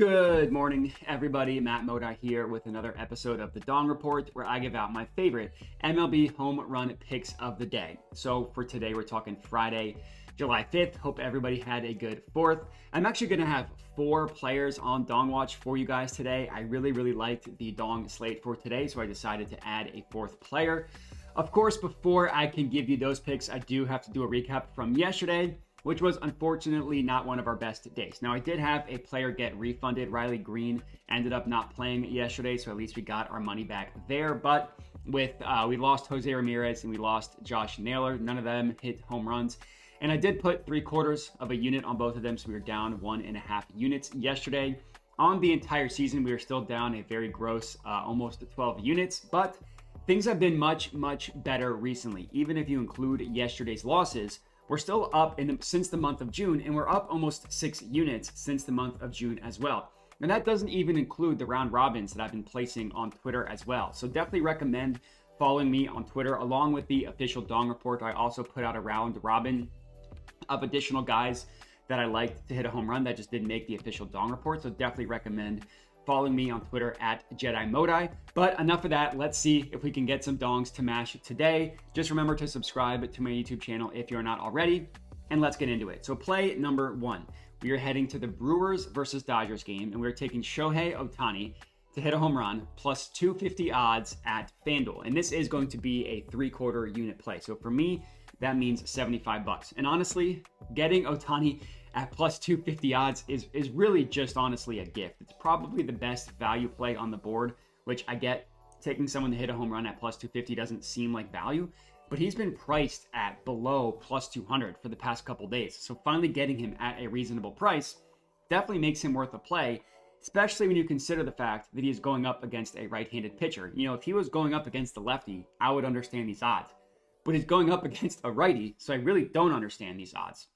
Good morning, everybody. Matt Modi here with another episode of the Dong Report, where I give out my favorite MLB home run picks of the day. So for today, we're talking Friday, July 5th. Hope everybody had a good 4th. I'm actually going to have 4 players on Dong Watch for you guys today. I really liked the Dong slate for today, so I decided to add a 4th player. Of course, before I can give you those picks, I do have to do a recap from yesterday, which was unfortunately not one of our best days. Now, I did have a player get refunded. Riley Green ended up not playing yesterday, so at least we got our money back there. But with we lost Jose Ramirez and we lost Josh Naylor. None of them hit home runs. And I did put 3/4 of a unit on both of them, so we were down 1.5 units yesterday. On the entire season, we were still down a very gross almost 12 units, but things have been much better recently. Even if you include yesterday's losses, we're still up since the month of June, and we're up almost 6 units since the month of June as well. And that doesn't even include the round robins that I've been placing on Twitter as well. So definitely recommend following me on Twitter along with the official Dong Report. I also put out a round robin of additional guys that I liked to hit a home run that just didn't make the official Dong Report. So definitely recommend following me on Twitter at Jedi Modi. But enough of that. Let's see if we can get some dongs to mash today. Just remember to subscribe to my YouTube channel if you're not already. And let's get into it. So play number 1. We are heading to the Brewers versus Dodgers game, and we're taking Shohei Otani to hit a home run plus 250 odds at FanDuel. And this is going to be a 3/4 unit play. So for me, that means $75. And honestly, getting Otani at plus 250 odds is really just honestly a gift. It's probably the best value play on the board, which I get taking someone to hit a home run at plus 250 doesn't seem like value, but he's been priced at below plus 200 for the past couple days. So finally getting him at a reasonable price definitely makes him worth a play, especially when you consider the fact that he is going up against a right-handed pitcher. You know, if he was going up against the lefty, I would understand these odds, but he's going up against a righty, so I really don't understand these odds.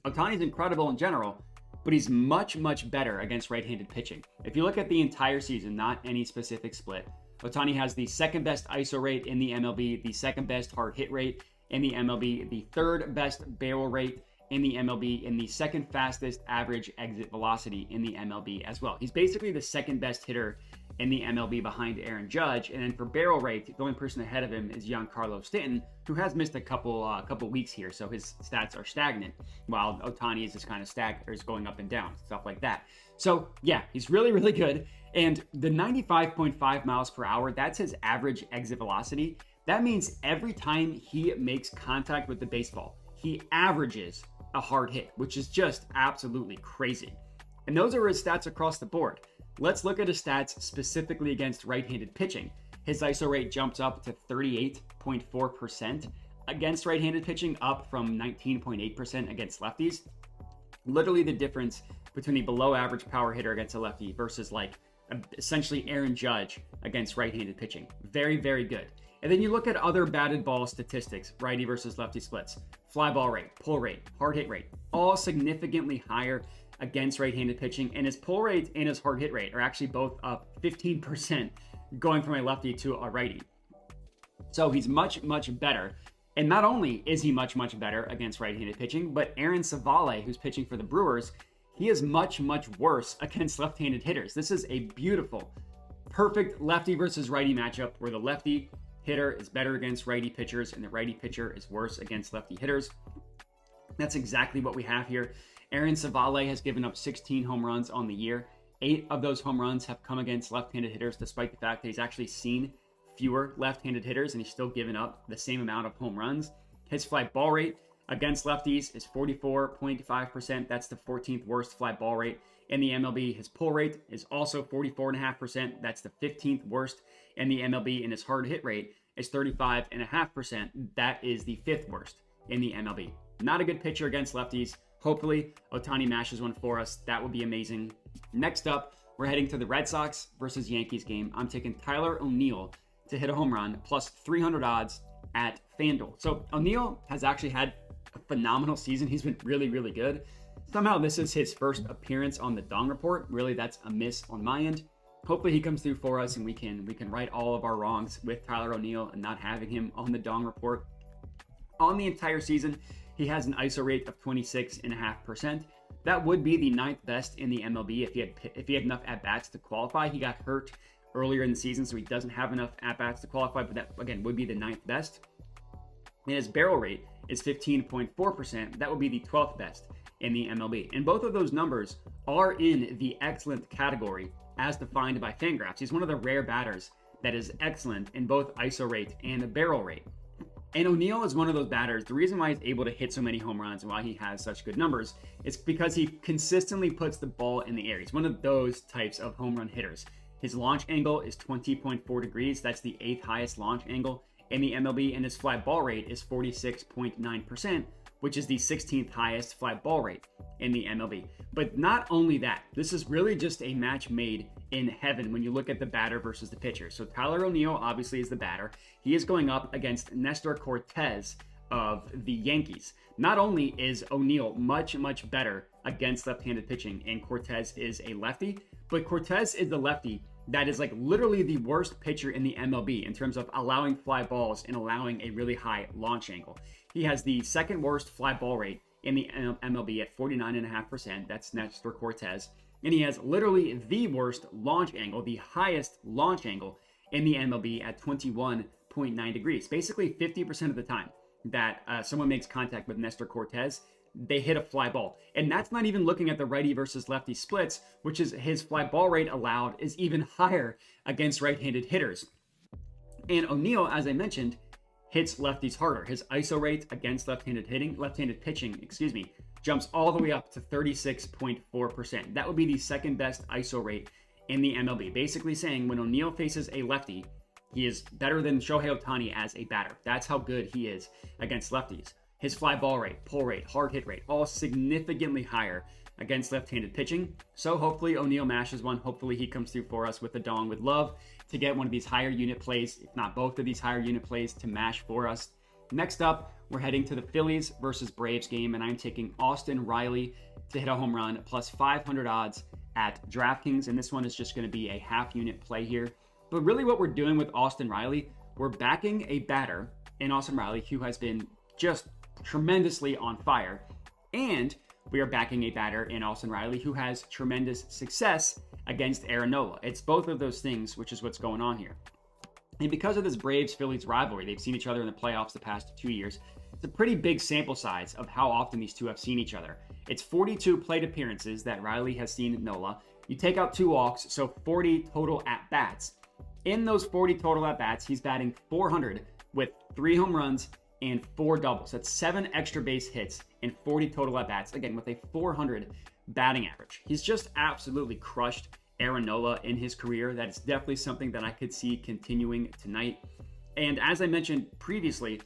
Otani's incredible in general, but he's much better against right-handed pitching. If you look at the entire season, not any specific split, Otani has the second best ISO rate in the MLB, the second best hard hit rate in the MLB, the third best barrel rate in the MLB, and the second fastest average exit velocity in the MLB as well. He's basically the second best hitter in the MLB behind Aaron Judge. And then for barrel rate, the only person ahead of him is Giancarlo Stanton, who has missed a couple weeks here, so his stats are stagnant, while Otani is just kind of is going up and down, stuff like that. So yeah, he's really good. And the 95.5 miles per hour, that's his average exit velocity. That means every time he makes contact with the baseball, he averages a hard hit, which is just absolutely crazy. And those are his stats across the board. Let's look at his stats specifically against right-handed pitching. His ISO rate jumps up to 38.4% against right-handed pitching, up from 19.8% against lefties. Literally the difference between a below-average power hitter against a lefty versus essentially Aaron Judge against right-handed pitching. Very good. And then you look at other batted ball statistics, righty versus lefty splits, fly ball rate, pull rate, hard hit rate, all significantly higher against right-handed pitching, and his pull rate and his hard hit rate are actually both up 15% going from a lefty to a righty. So he's much better. And not only is he much better against right-handed pitching, but Aaron Savale, who's pitching for the Brewers, he is much worse against left-handed hitters. This is a beautiful, perfect lefty versus righty matchup where the lefty hitter is better against righty pitchers and the righty pitcher is worse against lefty hitters. That's exactly what we have here. Aaron Savale has given up 16 home runs on the year. 8 of those home runs have come against left-handed hitters, despite the fact that he's actually seen fewer left-handed hitters and he's still given up the same amount of home runs. His fly ball rate against lefties is 44.5%. That's the 14th worst fly ball rate in the MLB. His pull rate is also 44.5%. That's the 15th worst in the MLB. And his hard hit rate is 35.5%. That is the 5th worst in the MLB. Not a good pitcher against lefties. Hopefully, Otani mashes one for us. That would be amazing. Next up, we're heading to the Red Sox versus Yankees game. I'm taking Tyler ONeal to hit a home run, plus 300 odds at FanDuel. So ONeal has actually had a phenomenal season. He's been really good. Somehow this is his first appearance on the Dong Report. Really, that's a miss on my end. Hopefully he comes through for us and we can right all of our wrongs with Tyler ONeal and not having him on the Dong Report. On the entire season, he has an ISO rate of 26.5%. That would be the 9th best in the MLB if he had enough at-bats to qualify. He got hurt earlier in the season, so he doesn't have enough at-bats to qualify, but that, again, would be the 9th best. And his barrel rate is 15.4%. That would be the 12th best in the MLB. And both of those numbers are in the excellent category as defined by FanGraphs. He's one of the rare batters that is excellent in both ISO rate and barrel rate. And ONeal is one of those batters. The reason why he's able to hit so many home runs and why he has such good numbers is because he consistently puts the ball in the air. He's one of those types of home run hitters. His launch angle is 20.4 degrees. That's the 8th highest launch angle in the MLB, and his fly ball rate is 46.9%, which is the 16th highest fly ball rate in the MLB. But not only that, this is really just a match made in heaven when you look at the batter versus the pitcher. So Tyler O'Neill obviously is the batter. He is going up against Nestor Cortes of the Yankees. Not only is O'Neill much better against left-handed pitching, and Cortes is a lefty, but Cortes is the lefty that is like literally the worst pitcher in the MLB in terms of allowing fly balls and allowing a really high launch angle. He has the second worst fly ball rate in the MLB at 49.5%. That's Nestor Cortes. And he has literally the worst launch angle, the highest launch angle in the MLB at 21.9 degrees. Basically 50% of the time that someone makes contact with Nestor Cortes, they hit a fly ball. And that's not even looking at the righty versus lefty splits, which is his fly ball rate allowed is even higher against right-handed hitters. And O'Neill, as I mentioned, hits lefties harder. His ISO rate against left-handed pitching, jumps all the way up to 36.4%. That would be the second best ISO rate in the MLB. Basically saying when O'Neill faces a lefty, he is better than Shohei Otani as a batter. That's how good he is against lefties. His fly ball rate, pull rate, hard hit rate, all significantly higher against left-handed pitching. So hopefully O'Neill mashes one. Hopefully he comes through for us with the dong. Would love to get one of these higher unit plays, if not both of these higher unit plays, to mash for us. Next up, we're heading to the Phillies versus Braves game, and I'm taking Austin Riley to hit a home run, plus 500 odds at DraftKings, and this one is just going to be a half unit play here. But really what we're doing with Austin Riley, we're backing a batter in Austin Riley who has been just tremendously on fire, and we are backing a batter in Austin Riley who has tremendous success against Aaron Nola. It's both of those things, which is what's going on here. And because of this Braves-Phillies rivalry, they've seen each other in the playoffs the past 2 years. It's a pretty big sample size of how often these two have seen each other. It's 42 plate appearances that Riley has seen Nola. You take out 2 walks, so 40 total at-bats. In those 40 total at-bats, he's batting .400 with 3 home runs and 4 doubles. That's 7 extra base hits and 40 total at-bats, again, with a .400 batting average. He's just absolutely crushed Aaron Nola in his career. That's definitely something that I could see continuing tonight. And as I mentioned previously,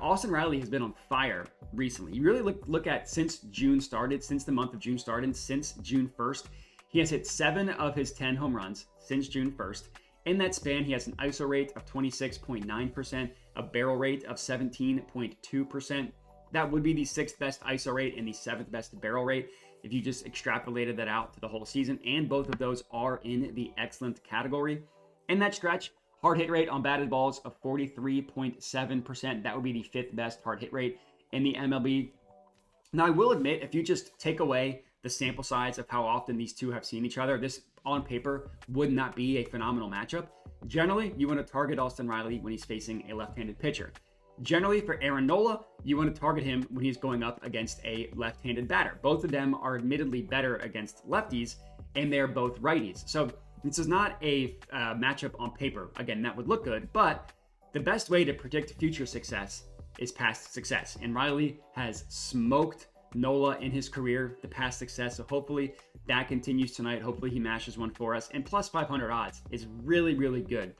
Austin Riley has been on fire recently. You really look at since the month of June started, since June 1st, he has hit 7 of his 10 home runs since June 1st. In that span, he has an ISO rate of 26.9%, a barrel rate of 17.2%. That would be the 6th best ISO rate and the 7th best barrel rate if you just extrapolated that out to the whole season. And both of those are in the excellent category. In that stretch, hard hit rate on batted balls of 43.7%. That would be the 5th best hard hit rate in the MLB. Now, I will admit, if you just take away the sample size of how often these two have seen each other, this on paper would not be a phenomenal matchup. Generally, you want to target Austin Riley when he's facing a left-handed pitcher. Generally, for Aaron Nola, you want to target him when he's going up against a left-handed batter. Both of them are admittedly better against lefties, and they're both righties. So this is not a matchup on paper. Again, that would look good, but the best way to predict future success is past success. And Riley has smoked Nola in his career, the past success. So hopefully that continues tonight. Hopefully he mashes one for us. And plus 500 odds is really, really good.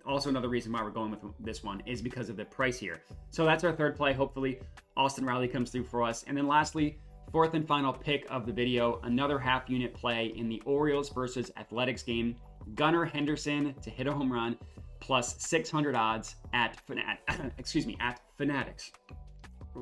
Also, another reason why we're going with this one is because of the price here. So that's our third play. Hopefully Austin Riley comes through for us. And then lastly, fourth and final pick of the video, another half unit play in the Orioles versus Athletics game. Gunnar Henderson to hit a home run, plus 600 odds at Fanatics.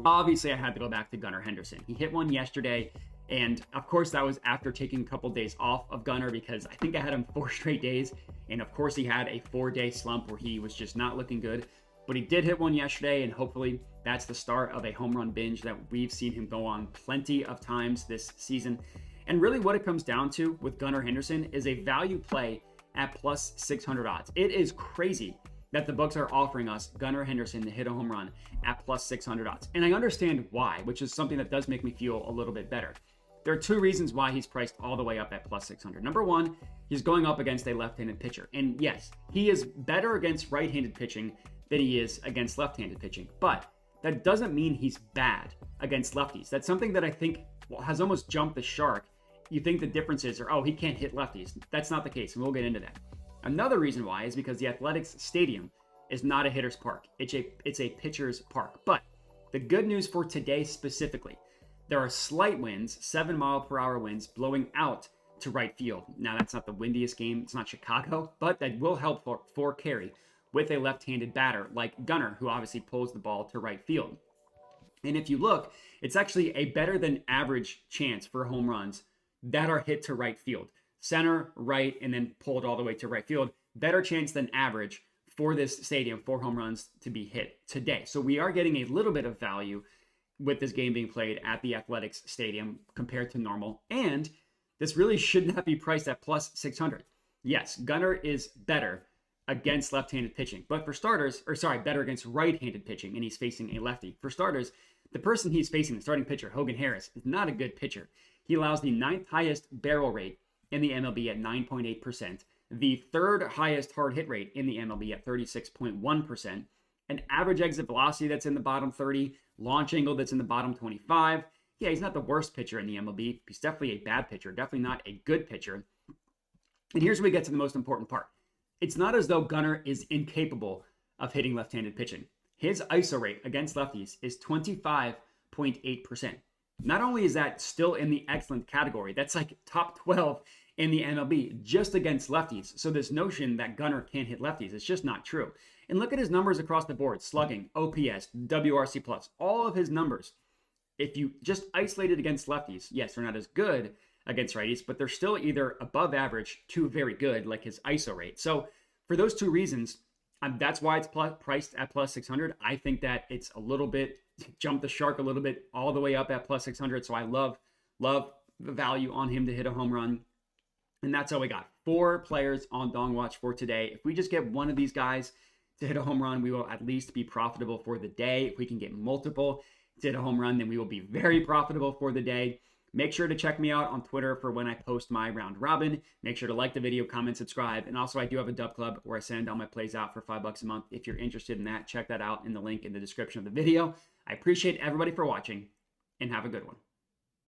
Obviously, I had to go back to Gunnar Henderson. He hit one yesterday, and of course, that was after taking a couple days off of Gunnar because I think I had him 4 straight days, and of course, he had a 4-day slump where he was just not looking good. But he did hit one yesterday, and hopefully that's the start of a home run binge that we've seen him go on plenty of times this season. And really what it comes down to with Gunnar Henderson is a value play at plus 600 odds. It is crazy that the books are offering us Gunnar Henderson to hit a home run at plus 600 odds. And I understand why, which is something that does make me feel a little bit better. There are two reasons why he's priced all the way up at plus 600. Number one, he's going up against a left-handed pitcher. And yes, he is better against right-handed pitching than he is against left-handed pitching. But that doesn't mean he's bad against lefties. That's something that I think has almost jumped the shark. You think the differences are, oh, he can't hit lefties. That's not the case, and we'll get into that. Another reason why is because the Athletics Stadium is not a hitter's park. It's a pitcher's park. But the good news for today specifically, there are slight winds, 7-mile-per-hour winds, blowing out to right field. Now, that's not the windiest game. It's not Chicago, but that will help for carry with a left-handed batter like Gunnar, who obviously pulls the ball to right field. And if you look, it's actually a better than average chance for home runs that are hit to right field. Center, right, and then pulled all the way to right field. Better chance than average for this stadium for home runs to be hit today. So we are getting a little bit of value with this game being played at the Athletics Stadium compared to normal. And this really should not be priced at plus 600. Yes, Gunnar is better against left-handed pitching, but for starters, better against right-handed pitching, and he's facing a lefty. For starters, the person he's facing, the starting pitcher, Hogan Harris, is not a good pitcher. He allows the 9th highest barrel rate in the MLB at 9.8%, the 3rd highest hard hit rate in the MLB at 36.1%, an average exit velocity that's in the bottom 30, launch angle that's in the bottom 25. Yeah, he's not the worst pitcher in the MLB. He's definitely a bad pitcher, definitely not a good pitcher. And here's where we get to the most important part. It's not as though Gunnar is incapable of hitting left-handed pitching. His ISO rate against lefties is 25.8%. Not only is that still in the excellent category, that's like top 12 in the MLB just against lefties. So this notion that Gunnar can't hit lefties is just not true. And look at his numbers across the board: slugging, OPS, WRC+, all of his numbers. If you just isolate it against lefties, yes, they're not as good against righties, but they're still either above average to very good, like his ISO rate. So for those two reasons, that's why it's priced at plus 600. I think that it's a little bit, jumped the shark a little bit all the way up at plus 600. So I love the value on him to hit a home run. And that's how we got 4 players on Dong Watch for today. If we just get one of these guys to hit a home run, we will at least be profitable for the day. If we can get multiple to hit a home run, then we will be very profitable for the day. Make sure to check me out on Twitter for when I post my round robin. Make sure to like the video, comment, subscribe. And also I do have a dub club where I send all my plays out for $5 a month. If you're interested in that, check that out in the link in the description of the video. I appreciate everybody for watching, and have a good one.